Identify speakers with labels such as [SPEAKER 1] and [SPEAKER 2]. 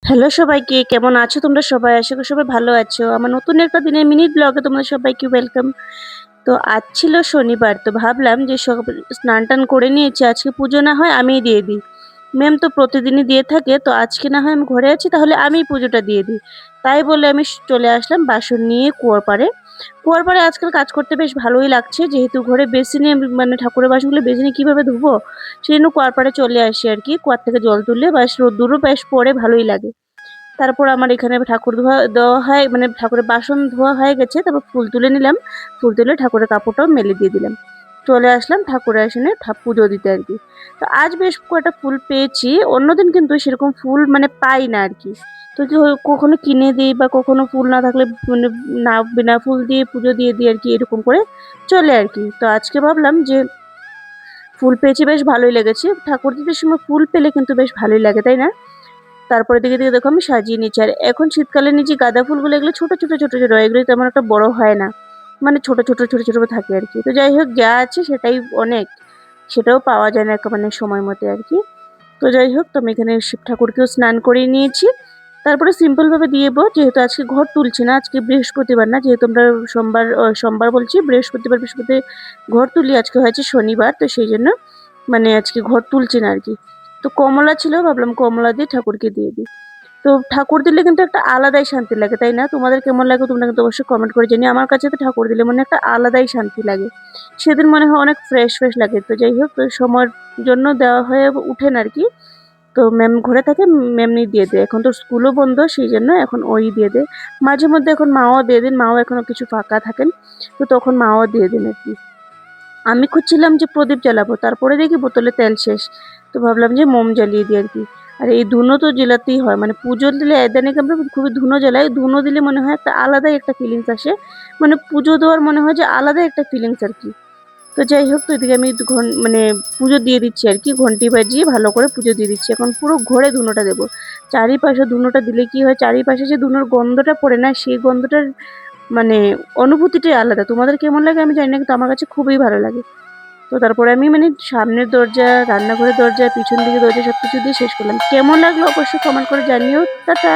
[SPEAKER 1] Hello সবাইকে, কেমন আছো তোমরা সবাই? আশা করি সবাই ভালো আছো। আমার নতুন একটা দিনের মিনিট ব্লগে তোমাদের সবাইকে ওয়েলকাম। তো আজ ছিল শনিবার, তো ভাবলাম যে স্নান-টান করে নিয়েছি, আজকে পুজো না হয় আমিই দিয়ে দিই। ম্যাম তো প্রতিদিনই দিয়ে থাকে, তো আজকে না হয় আমি ঘরে আছি তাহলে আমিই পুজোটা দিয়ে দিই। তাই বলে আমি চলে আসলাম বাসন নিয়ে কুয়োর পাড়ে। কুয়োর পাড়ে আজকাল কাজ করতে বেশ ভালোই লাগছে, যেহেতু ঘরে বেসিনে মানে ঠাকুরের বাসনগুলো বেসিনে কিভাবে ধুবো? সেজন্য কুয়ার পাড়ে চলে আসি আরকি। কুয়ার থেকে জল তুলে ব্যাস রোদ্দুরও বেশ পড়ে ভালোই লাগে। তারপর আমার এখানে ঠাকুর দেওয়া হয়, মানে ঠাকুরের বাসন ধোয়া হয়ে গেছে। তারপর ফুল তুলে নিলাম। ফুল তুলে ঠাকুরের কাপড়টাও মেলে দিয়ে দিলাম। চলে আসলাম ঠাকুরের আসনে পুজো দিতে আরকি। তো আজ বেশ কয়েকটা ফুল পেয়েছি। অন্যদিন কিন্তু সেরকম ফুল মানে পাই না আরকি। তো কি কখনো কিনে দিই বা কখনো ফুল না থাকলে মানে বিনা ফুল দিয়ে পুজো দিয়ে দিই আরকি, এরকম করে চলে আরকি। তো আজকে ভাবলাম যে ফুল পেয়েছি, বেশ ভালোই লেগেছে। ঠাকুর দিতে সময় ফুল পেলে কিন্তু বেশ ভালোই লাগে, তাই না? তারপরে দিকে দেখো আমি সাজিয়ে নিচ্ছি। আর এখন শীতকালে যে গাঁদা ফুলগুলো, এগুলো ছোট ছোট হয়। এগুলো তেমন একটা বড় হয় না। মানে ছোট ছোট থাকে আরকি। তো যাই হোক, যা আছে সেটাই অনেক। সেটাও পাওয়া যায় না মানে সময় মতে আরকি। তো যাই হোক, তো আমি এখানে শিব ঠাকুরকেও স্নান করিয়ে নিয়েছি। তারপরে সিম্পল ভাবে দিয়েবো, যেহেতু আজকে ঘট তুলছি না, আজকে বৃহস্পতিবার না, যেহেতু আমরা সোমবার বলছি, বৃহস্পতিবার ঘর তুলি, আজকে হয়েছে শনিবার, তো সেই জন্য মানে আজকে ঘর তুলছি না আরকি। তো কমলা ছিল, ভাবলাম কমলা দিয়ে ঠাকুরকে দিয়ে দিই। তো ঠাকুর দিলে কিন্তু একটা আলাদাই শান্তি লাগে, তাই না? তোমাদের কেমন লাগে তোমরা কিন্তু অবশ্যই কমেন্ট করে জানিও। আমার কাছে তো ঠাকুর দিলে মনে একটা আলাদাই শান্তি লাগে। সেদিন মনে হয় অনেক ফ্রেশ লাগে। তো যাই হোক, তো সময়ের জন্য দেওয়া হয়ে উঠে না আরকি। তো ম্যাম ঘরে থাকে, ম্যামই দিয়ে দেয়। এখন তো স্কুলও বন্ধ, সেইজন্য এখন ওই দিয়ে দেয়। মাঝে মধ্যে এখন মাও দিয়ে দেন, মাও এখনো কিছু ফাঁকা থাকেন। তো তখন মাও দিয়ে দেন আরকি। আমি খুঁজছিলাম যে প্রদীপ জ্বালাবো, তারপরে দেখি বোতলে তেল শেষ। তো ভাবলাম যে মোম জ্বালিয়ে দিই আরকি। আর এই ধুনো তো জ্বালাতেই হয়। মানে পুজো দিলে এদানিক আমরা খুবই ধুনো জ্বালাই। ধুনো দিলে মনে হয় একটা আলাদাই একটা ফিলিংস আসে। মানে পুজো দেওয়ার মনে হয় যে আলাদা একটা ফিলিংস আরকি। তো যাই হোক, তো এদিকে আমি মানে পুজো দিয়ে দিচ্ছি আরকি। ঘন্টি বাজিয়ে ভালো করে পুজো দিয়ে দিচ্ছি। এখন পুরো ঘরে ধুনোটা দেবো। চারিপাশে ধুনোটা দিলে কি হয়, চারিপাশে যে ধুনোর গন্ধটা পড়ে না, সেই গন্ধটার মানে অনুভূতিটাই আলাদা। তোমাদের কেমন লাগে আমি জানি না, কিন্তু আমার কাছে খুবই ভালো লাগে। তো তারপরে আমি মানে সামনের দরজা, রান্নাঘরের দরজা, পিছন দিকের দরজা সবকিছু দিয়ে শেষ করলাম। কেমন লাগলো অবশ্যই কমেন্ট করে জানিও। টাটা।